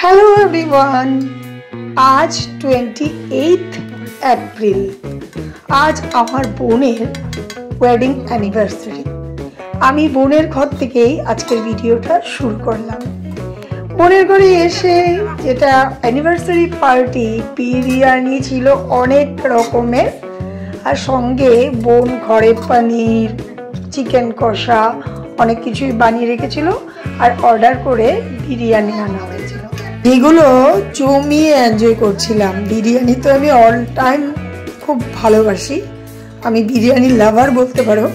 Hello everyone, আজ 28 April. আজ আমার বোনের ওয়েডিং অ্যানিভার্সারি। আমি বোনের ঘর থেকেই আজকের ভিডিওটা শুরু করলাম। বোনের ঘরে এসে যেটা অ্যানিভার্সারি পার্টি, বিরিয়ানি ছিল অনেক রকমের, আর সঙ্গে বোন ঘরে পনির, চিকেন কষা অনেক কিছুই বানিয়ে রেখেছিল, আর অর্ডার করে বিরিয়ানি আনা হয়েছিল। এগুলো জমিয়ে এনজয় করছিলাম। বিরিয়ানি তো আমি অল টাইম খুব ভালোবাসি, আমি বিরিয়ানি লাভার বলতে পারো।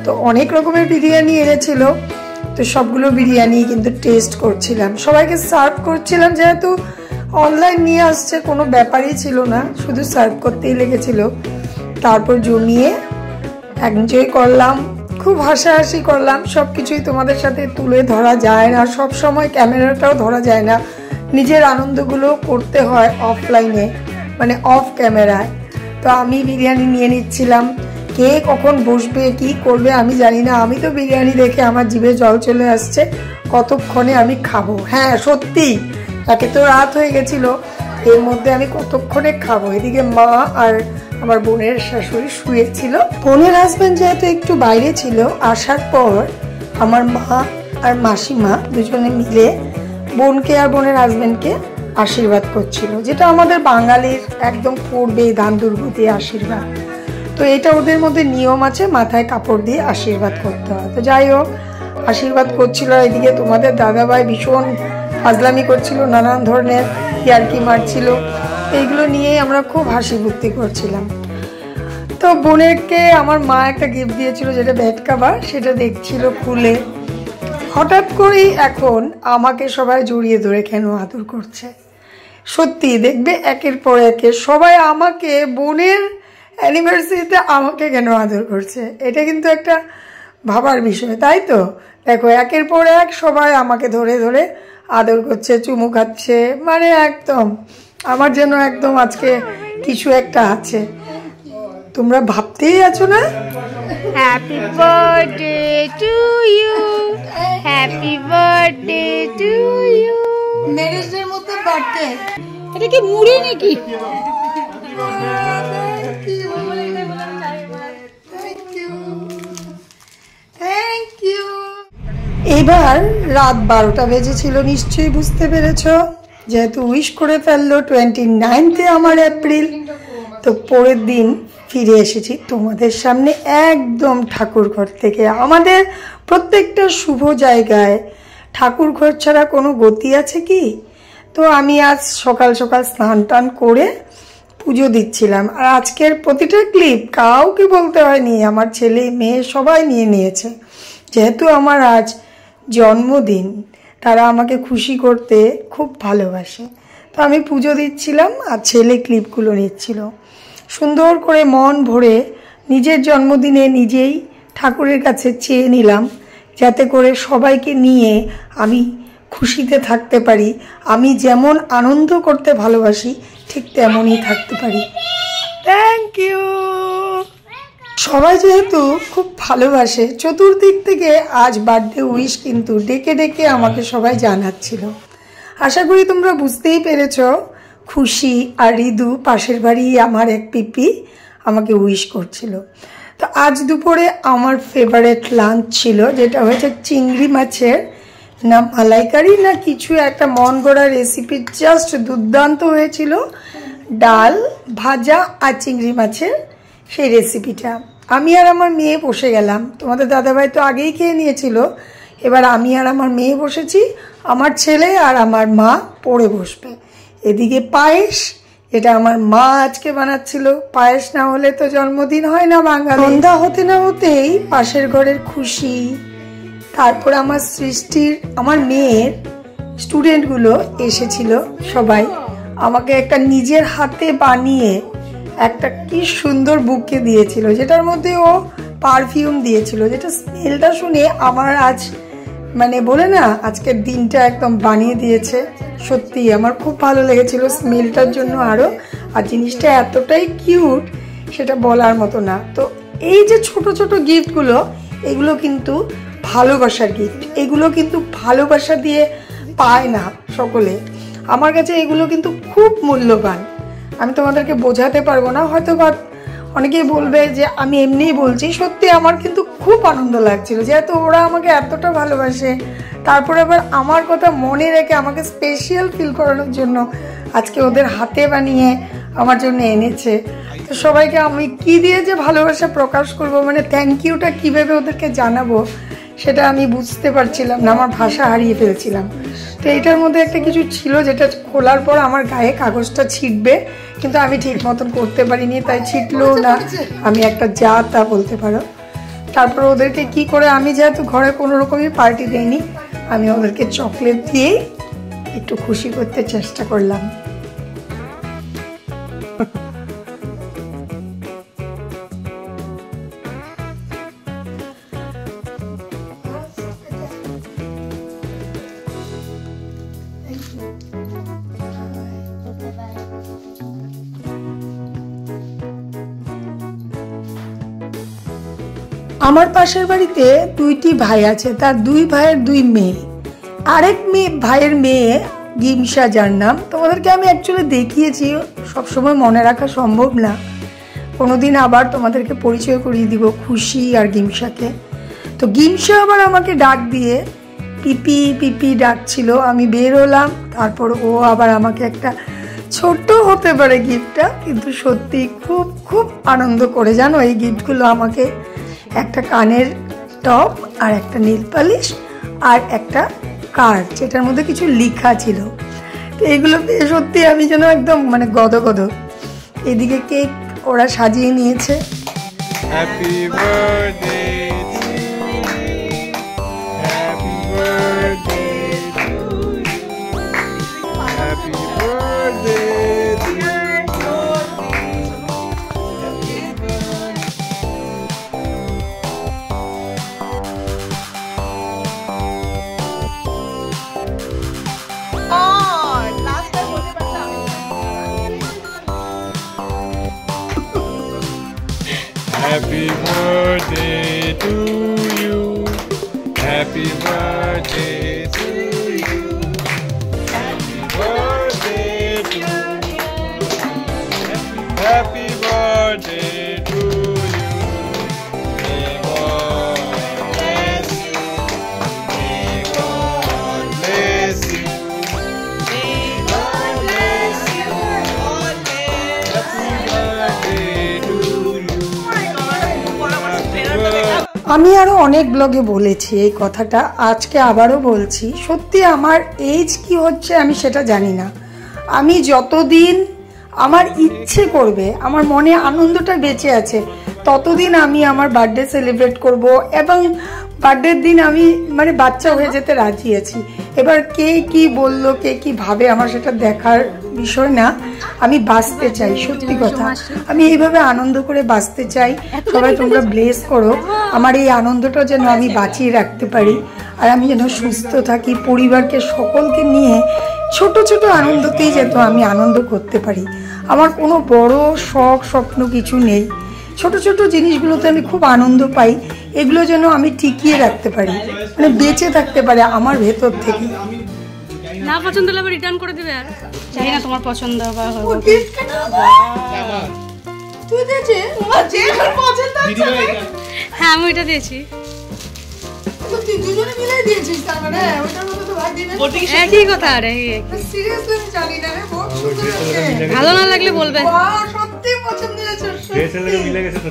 তো অনেক রকমের বিরিয়ানি এনেছিল, তো সবগুলো বিরিয়ানি কিন্তু টেস্ট করছিলাম, সবাইকে সার্ভ করছিলাম। যেহেতু অনলাইন নিয়ে আসছে, কোনো ব্যাপারই ছিল না, শুধু সার্ভ করতেই লেগেছিল। তারপর জমিয়ে এনজয় করলাম, খুব হাসাহাসি করলাম। সব কিছুই তোমাদের সাথে তুলে ধরা যায় না, সব সময় ক্যামেরাটাও ধরা যায় না। নিজের আনন্দগুলো করতে হয় অফলাইনে, মানে অফ ক্যামেরায়। তো আমি বিরিয়ানি নিয়ে নিচ্ছিলাম। কে কখন বসবে কি করবে আমি জানি না। আমি তো বিরিয়ানি দেখে আমার জিভে জল চলে আসছে, কতক্ষণে আমি খাবো। হ্যাঁ সত্যি, একে তো রাত হয়ে গেছিল, এর মধ্যে আমি কতক্ষণে খাবো। এদিকে মা আর আমার বোনের শাশুড়ি শুয়েছিল। বোনের হাজবেন্ড যেহেতু একটু বাইরে ছিল, আসার পর আমার মা আর মাসিমা দুজনে মিলে বোনকে আর বোনের হাজবেন্ডকে আশীর্বাদ করছিল, যেটা আমাদের বাঙালির একদম পূর্বে দান দুর্গতি আশীর্বাদ। তো এটা ওদের মধ্যে নিয়ম আছে, মাথায় কাপড় দিয়ে আশীর্বাদ করতে হয়। তো যাই হোক, আশীর্বাদ করছিল। এদিকে তোমাদের দাদাভাই ভীষণ ফাজলামি করছিল, নানান ধরনের ইয়ার্কি মারছিল। এইগুলো নিয়েই আমরা খুব হাসি ফুর্তি করছিলাম। তো বোনেরকে আমার মা একটা গিফট দিয়েছিল, যেটা বেড কভার, সেটা দেখছিল খুলে। হঠাৎ করেই এখন আমাকে সবাই জড়িয়ে ধরে কেন আদর করছে। সত্যি দেখবে একের পর একে সবাই আমাকে, বোনের অ্যানিভার্সারিতে আমাকে কেন আদর করছে, এটা কিন্তু একটা ভাবার বিষয়, তাই তো? দেখো একের পর এক সবাই আমাকে ধরে ধরে আদর করছে, চুমু খাচ্ছে, মানে একদম আমার যেন একদম আজকে কিছু একটা আছে। তোমরা ভাবতেই আছো না? Happy birthday to you, happy birthday to you. ম্যারেজের মতো বার্থডে, এটা কি মুড়ি নাকি? এবার রাত 12টা বেজেছিল, নিশ্চয়ই বুঝতে পেরেছ। যেহেতু উইশ করে ফেললো 29 আমার এপ্রিল, তো পরের দিন ফিরে এসেছি তোমাদের সামনে একদম ঠাকুরঘর থেকে। আমাদের প্রত্যেকটা শুভ জায়গায় ঠাকুরঘর ছাড়া কোনো গতি আছে কি? তো আমি আজ সকাল সকাল স্নান টান করে পুজো দিচ্ছিলাম। আর আজকের প্রতিটা ক্লিপ কাউকে বলতে হয়নি, আমার ছেলে মেয়ে সবাই নিয়ে নিয়েছে। যেহেতু আমার আজ জন্মদিন, তারা আমাকে খুশি করতে খুব ভালোবাসে। তো আমি পুজো দিচ্ছিলাম আর ছেলে ক্লিপগুলো নিচ্ছিল। সুন্দর করে মন ভরে নিজের জন্মদিনে নিজেই ঠাকুরের কাছে চেয়ে নিলাম, যাতে করে সবাইকে নিয়ে আমি খুশিতে থাকতে পারি। আমি যেমন আনন্দ করতে ভালোবাসি, ঠিক তেমনই থাকতে পারি। Thank you. সবাই যেহেতু খুব ভালোবাসে, চতুর্দিক থেকে আজ বার্থডে উইশ কিন্তু ডেকে ডেকে আমাকে সবাই জানাচ্ছিল। আশা করি তোমরা বুঝতেই পেরেছ। খুশি আর ঋদু, পাশের বাড়ি আমার এক পিপি, আমাকে উইশ করছিল। তো আজ দুপুরে আমার ফেভারিট লাঞ্চ ছিল, যেটা হয়েছে চিংড়ি মাছের না মালাইকারি না কিছু একটা মন গড়া রেসিপি, জাস্ট দুর্দান্ত হয়েছিল। ডাল, ভাজা আর চিংড়ি মাছের সেই রেসিপিটা। আমি আর আমার মেয়ে বসে গেলাম। তোমাদের দাদাভাই তো আগেই খেয়ে নিয়েছিল, এবার আমি আর আমার মেয়ে বসেছি, আমার ছেলে আর আমার মা পড়ে বসবে। এদিকে পায়েস, এটা আমার মা আজকে বানাচ্ছিল। পায়েস না হলে তো জন্মদিন হয় না বাঙালি। সন্ধ্যা হতে না হতেই পাশের ঘরের খুশি, তারপর আমার সৃষ্টির, আমার মেয়ের স্টুডেন্টগুলো এসেছিল সবাই। আমাকে একটা নিজের হাতে বানিয়ে একটা কি সুন্দর বুকে দিয়েছিল, যেটার মধ্যে ও পারফিউম দিয়েছিল, যেটা স্মেলটা শুনে আমার আজ মানে বলে না, আজকের দিনটা একদম বানিয়ে দিয়েছে। সত্যি আমার খুব ভালো লেগেছিল স্মেলটার জন্য আরও। আর জিনিসটা এতটাই কিউট, সেটা বলার মতো না। তো এই যে ছোট ছোট গিফটগুলো, এগুলো কিন্তু ভালোবাসার গিফট, এগুলো কিন্তু ভালোবাসা দিয়ে পায় না সকলে। আমার কাছে এগুলো কিন্তু খুব মূল্যবান, আমি তোমাদেরকে বোঝাতে পারবো না। হয়তো বা অনেকেই বলবে যে আমি এমনিই বলছি, সত্যি আমার কিন্তু খুব আনন্দ লাগছিল যেহেতু ওরা আমাকে এতটা ভালোবাসে, তারপরে আবার আমার কথা মনে রেখে আমাকে স্পেশাল ফিল করানোর জন্য আজকে ওদের হাতে বানিয়ে আমার জন্য এনেছে। তো সবাইকে আমি কি দিয়ে যে ভালোবাসা প্রকাশ করব, মানে থ্যাংক ইউটা কীভাবে ওদেরকে জানাবো সেটা আমি বুঝতে পারছিলাম না, আমার ভাষা হারিয়ে ফেলছিলাম। তো এটার মধ্যে একটা কিছু ছিল যেটা খোলার পর আমার গায়ে কাগজটা ছিটবে, কিন্তু আমি ঠিক মতন করতে পারিনি, তাই ছিটলো না, আমি একটা যা তা বলতে পারো। তারপর ওদেরকে কি করে, আমি যেহেতু ঘরে কোনো রকমই পার্টি দেইনি, আমি ওদেরকে চকলেট দিয়েই একটু খুশি করতে চেষ্টা করলাম। আমার পাশের বাড়িতে দুইটি ভাই আছে, তার দুই ভাইয়ের দুই মেয়ে। আরেক ভাইয়ের মেয়ে গিমসা, যার নাম তোমাদেরকে আমি অ্যাকচুয়ালি দেখিয়েছি, সবসময় মনে রাখা সম্ভব না, কোনোদিন আবার তোমাদেরকে পরিচয় করিয়ে দিব খুশি আর গিমসাকে। তো গিমসা আবার আমাকে ডাক দিয়ে পিপি পিপি ডাকছিল, আমি বের হলাম, তারপর ও আবার আমাকে একটা ছোট্ট হতে পারে গিফটটা, কিন্তু সত্যি খুব খুব আনন্দ করে, জানো এই গিফটগুলো আমাকে একটা কানের টপ আর একটা নীল পালিশ আর একটা কার্ড যেটার মধ্যে কিছু লেখা ছিল। তো এগুলো পেয়ে সত্যি আমি যেন একদম মানে গদগদ। এদিকে কেক ওরা সাজিয়ে নিয়েছে। Happy birthday Happy birthday to you. Happy birthday to you. Happy birthday to you. Happy birthday to you. May God bless you. May God bless you. May God bless you. Happy birthday to you. আমি আরো অনেক ব্লগে বলেছি এই কথাটা, আজকে আবারও বলছি, সত্যি আমার এজ কি হচ্ছে আমি সেটা জানি না, আমি যতদিন আমার ইচ্ছে করবে, আমার মনে আনন্দটা বেঁচে আছে, ততদিন আমি আমার বার্থডে সেলিব্রেট করব, এবং বার্থডের দিন আমি মানে বাচ্চা হয়ে যেতে রাজি আছি। এবার কে কি বললো, কে কি ভাবে, আমার সেটা দেখার বিষয় না, আমি বাঁচতে চাই, সত্যি কথা আমি এইভাবে আনন্দ করে বাঁচতে চাই। সবাই তোমরা ব্লেস করো আমার এই আনন্দটা যেন আমি বাঁচিয়ে রাখতে পারি, আর আমি যেন সুস্থ থাকি, পরিবারকে সকলকে নিয়ে ছোট ছোট আনন্দতেই যেন আমি আনন্দ করতে পারি। আমার কোনো বড় শখ স্বপ্ন কিছু নেই, ছোট ছোট জিনিসগুলোতে আমি খুব আনন্দ পাই, এগুলো যেন আমি টিকিয়ে রাখতে পারি, মানে বেঁচে থাকতে পারে আমার ভেতর থেকে। না পছন্দ হলে আবার রিটার্ন করে দিবে, আর জানি না তোমার পছন্দ বা হ্যাঁ আমি ওইটা দিয়েছি, একই কথা। আরে ভালো না লাগলে বলবে,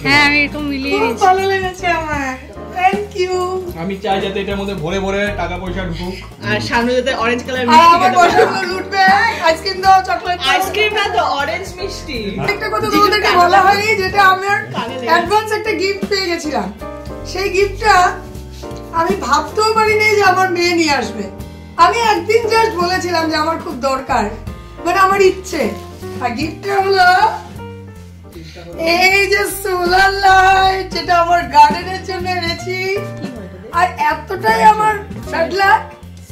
হ্যাঁ আমি এরকম মিলিয়ে দিয়েছি, ভালো লেগেছে আমার, থ্যাংক ইউ। আমি চাই যাতে এটার মধ্যে ভরে ভরে টাকা পয়সা ঢুকুক, আর সামনে যাতে অরেঞ্জ কালার আর আমার পয়সাগুলো লুটবে, আইসক্রিম দাও, চকলেট দাও। আইসক্রিম না তো অরেঞ্জ মিষ্টি। একটা কথা তোমাদেরকে বলা হয়নি, যেটা আমার অ্যাডভান্স একটা গিফট পেয়ে গেছিলাম, সেই গিফটটা আমি ভাবতেও পারিনি যে আমার মেয়ে নিয়ে আসবে। আমি একদিন জাস্ট বলেছিলাম যে আমার খুব দরকার, মানে আমার ইচ্ছে, আর গিফটটা হলো এই যে সোলার লাইট, যেটা আমার গার্ডেনের জন্য এনেছি। আর এতটাই আমার ব্যাড লাক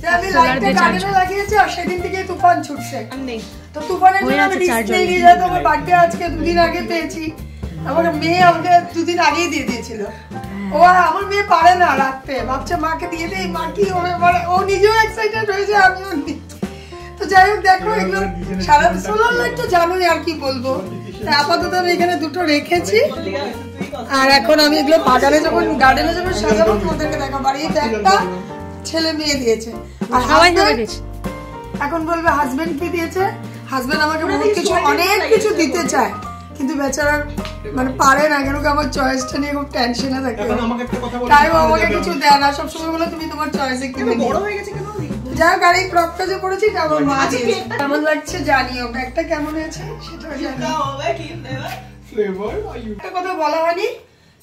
যে আমি লাইটটা গার্ডেনে লাগিয়েছি, আর সেদিন থেকে তুফান ছুটছে। তো তুফানের জন্য আমি ডিসপ্লে নিয়ে যেতে, আমার বার্থডে আজকে 2 দিন আগে পেয়েছি, আমার মেয়ে আমাকে 2 দিন আগেই দিয়ে দিয়েছিল। ও আমার মেয়ে পারে না রাখতে, ভাবছে মাকে দিয়ে দেই, মা কি হবে, মানে ও নিজেও এক্সাইটেড হয়েছে, আমিও। তো যাই হোক দেখো এগুলো সারা সোলার লাইট তো জানোই আর কি বলবো। আপাতত আমি এখানে দুটো রেখেছি আর এখন আমি এগুলো বাজারে যখন গার্ডেনে যখন সাজাবো তোমাদেরকে দেখাবো। বাড়িতে একটা ছেলে মেয়ে দিয়েছে আর সবাই husband এখন বলবে হাজবেন্ড কি দিয়েছে। হাজবেন্ড আমাকে বহুত কিছু অনেক কিছু দিতে চায় কিন্তু বেচারা মানে পারে না, কেন কি আমার চয়েসটা নিয়ে খুব টেনশনে থাকে। তাই ও আমাকে কিছু দেয় না, সবসময় বলে তুমি তোমার চয়েসে কিনে নিও। যাই হোক আর এই ফ্রকটা যে পরেছি এটা আমার মা দিয়েছে। কেমন লাগছে জানিও, ব্যাগটা কেমন হয়েছে সেটাও জানিও। একটা কথা বলা হয়নি,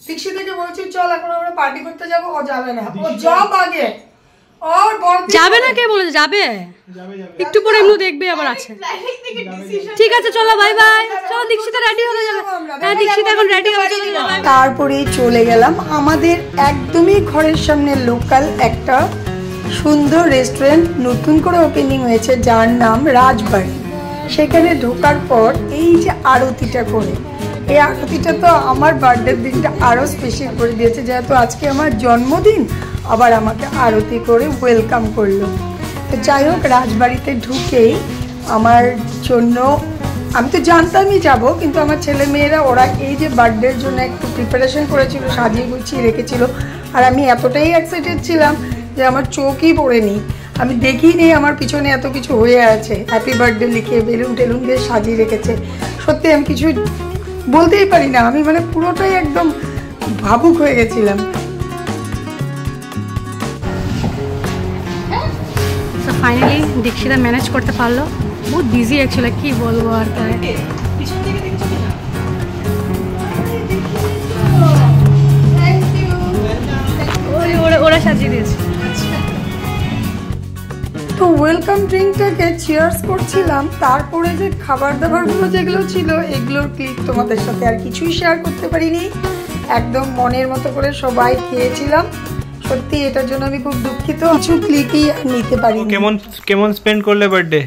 দীক্ষিত থেকে বলছি চল এখন আমরা পার্টি করতে যাবো, ও যাবে না, ও জব আগে ওর বড় যাবে না। কে বলেছে যাবে? একটু পরে এমনি দেখবে আবার আছে। ঠিক আছে চলো বাই বাই। চলো দীক্ষিতা রেডি হয়ে যাবে। হ্যাঁ দীক্ষিতা এখন রেডি হবে, চলো বাই বাই। তারপরে চলে গেলাম আমাদের একদমই ঘরের সামনে লোকাল একটা সুন্দর রেস্টুরেন্ট নতুন করে ওপেনিং হয়েছে যার নাম রাজবাড়ি। সেখানে ঢোকার পর এই যে আরতিটা করে, এই আরতিটা তো আমার বার্থডের দিনটা আরও স্পেশাল করে দিয়েছে, যেহেতু আজকে আমার জন্মদিন আবার আমাকে আরতি করে ওয়েলকাম করলো। তো যাই হোক রাজবাড়িতে ঢুকেই আমার জন্য, আমি তো জানতামই যাব, কিন্তু আমার ছেলে মেয়েরা ওরা এই যে বার্থডের জন্য একটু প্রিপারেশন করেছিল, সাজিয়ে গুছিয়ে রেখেছিল আর আমি এতটাই এক্সাইটেড ছিলাম যে আমার চোখই পড়েনি, আমি দেখিনি আমার পিছনে এত কিছু হয়ে আছে। হ্যাপি বার্থডে লিখে বেলুন টেলুন দিয়ে সাজিয়ে রেখেছে। সত্যি আমি কিছু বলতেই পারি না, আমি মানে পুরোটাই একদম ভাবুক হয়ে গেছিলাম। তো ফাইনালি দীক্ষিতা ম্যানেজ করতে পারলো। বহুত বিজি অ্যাকচুয়ালি, কি বলবো আর তাই। ওরা সাজিয়ে দিয়েছে। তো ওয়েলকাম ড্রিঙ্কটাকে চিয়ার্স করছিলাম, তারপরে যে খাবার দাবারগুলো যেগুলো ছিল এগুলোর ক্লিপ তোমাদের সাথে আর কিছুই শেয়ার করতে পারিনি। একদম মনের মতো করে সবাই খেয়েছিলাম, সত্যি এটার জন্য আমি খুব দুঃখিত। কিছু ক্লিপই আর নিতে পারিনি। কেমন স্পেন্ড করলে বার্থডে?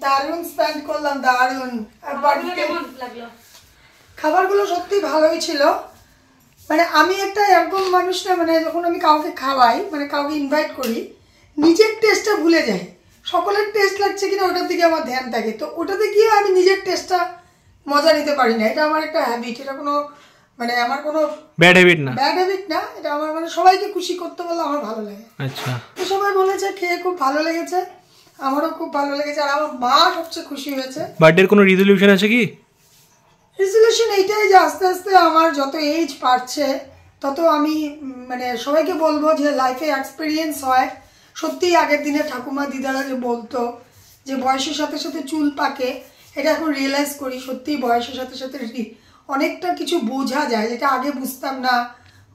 দারুণ স্পেন্ড করলাম, দারুণ। আর খাবারগুলো সত্যি ভালোই ছিল। মানে আমি একটা এরকম মানুষ না, মানে যখন আমি কাউকে খাওয়াই, মানে কাউকে ইনভাইট করি, নিজের টেস্টটা ভুলে যাই। সকলের টেস্ট লাগছে কিনা ওটার দিকে আমার ধ্যান থাকে, তো ওটাতে গিয়ে আমি নিজের টেস্টটা মজা নিতে পারি না। এটা আমার একটা হ্যাবিট, এটা কোনো মানে আমার কোনো ব্যাড হ্যাবিট না, এটা আমার মানে সবাইকে খুশি করতে বলে আমার ভালো লাগে। আচ্ছা, তো সবাই বলেছে খেয়ে খুব ভালো লেগেছে, আমারও খুব ভালো লেগেছে আর আমার মা সবচেয়ে খুশি হয়েছে। বার্থডের কোনো রেজলিউশন আছে কি? রেজলিউশন এইটাই যে আস্তে আস্তে আমার যত এজ বাড়ছে তত আমি মানে সবাইকে বলবো যে লাইফে এক্সপিরিয়েন্স হয়। সত্যি আগের দিনে ঠাকুমা দিদারা যে বলতো যে বয়সের সাথে সাথে চুল পাকে, এটা এখন রিয়েলাইজ করি। সত্যি বয়সের সাথে সাথে অনেকটা কিছু বোঝা যায়, যেটা আগে বুঝতাম না,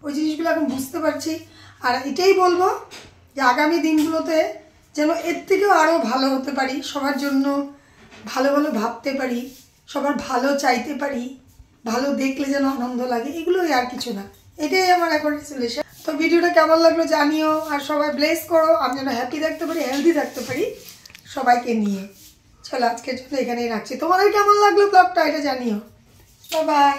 ওই জিনিসগুলো এখন বুঝতে পারছি। আর এটাই বলবো যে আগামী দিনগুলোতে যেন এর থেকেও আরও ভালো হতে পারি, সবার জন্য ভালো ভালো ভাবতে পারি, সবার ভালো চাইতে পারি, ভালো দেখলে যেন আনন্দ লাগে, এগুলোই আর কিছু না। এটাই আমার এখন রেজলিউশন। তো ভিডিওটা কেমন লাগলো জানিও, আর সবাই ব্লেস করো আমি যেন হ্যাপি থাকতে পারি, হেলদি থাকতে পারি সবাইকে নিয়ে। চলো আজকের জন্য এখানেই রাখছি। তোমাদের কেমন লাগলো ব্লগটা এটা জানিও। Bye bye.